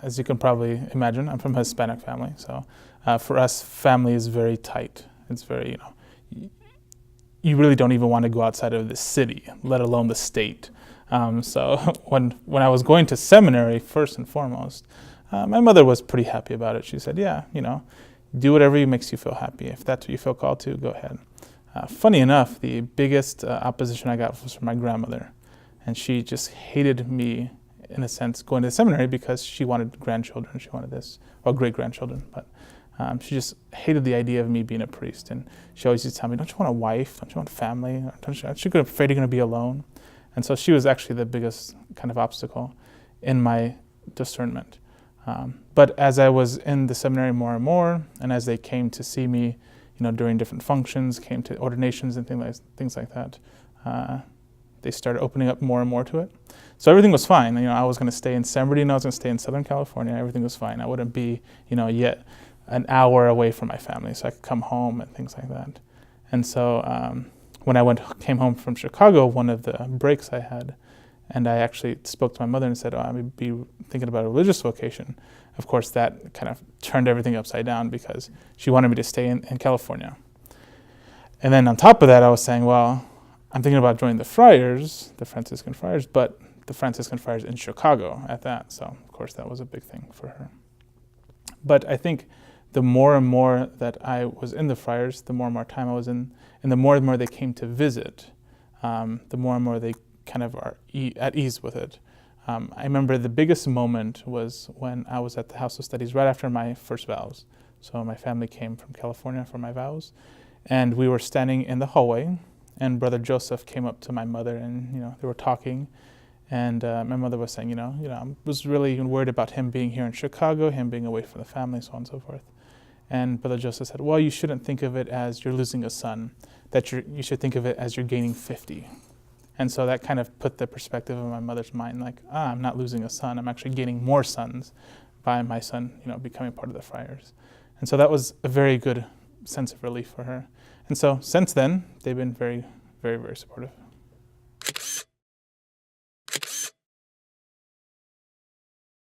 as you can probably imagine, I'm from a Hispanic family. So for us, family is very tight. It's very, you really don't even want to go outside of the city, let alone the state. So when I was going to seminary, first and foremost, my mother was pretty happy about it. She said, yeah, do whatever makes you feel happy. If that's what you feel called to, go ahead. Funny enough, the biggest opposition I got was from my grandmother. And she just hated me, in a sense, going to the seminary because she wanted grandchildren. She wanted this, well, great-grandchildren. But she just hated the idea of me being a priest. And she always used to tell me, don't you want a wife? Don't you want family? Aren't you afraid you're going to be alone? And so she was actually the biggest kind of obstacle in my discernment. But as I was in the seminary more and more, and as they came to see me, during different functions, came to ordinations and things like that, they started opening up more and more to it. So everything was fine. I was going to stay in San Bernardino, I was going to stay in Southern California. Everything was fine. I wouldn't be, yet an hour away from my family, so I could come home and things like that. And so when I came home from Chicago, one of the breaks I had, and I actually spoke to my mother and said, I would be thinking about a religious vocation. Of course, that kind of turned everything upside down because she wanted me to stay in California. And then on top of that, I was saying, well, I'm thinking about joining the friars, the Franciscan friars, but the Franciscan friars in Chicago at that. So, of course, that was a big thing for her. But I think the more and more that I was in the friars, the more and more time I was in, and the more and more they came to visit, the more and more they kind of are at ease with it. I remember the biggest moment was when I was at the House of Studies right after my first vows. So my family came from California for my vows, and we were standing in the hallway, and Brother Joseph came up to my mother, and they were talking, and my mother was saying, I was really worried about him being here in Chicago, him being away from the family, so on and so forth. And Brother Joseph said, well, you shouldn't think of it as you're losing a son, that you should think of it as you're gaining 50. And so that kind of put the perspective in my mother's mind, like, I'm not losing a son, I'm actually gaining more sons by my son, becoming part of the friars. And so that was a very good sense of relief for her. And so since then, they've been very, very, very supportive.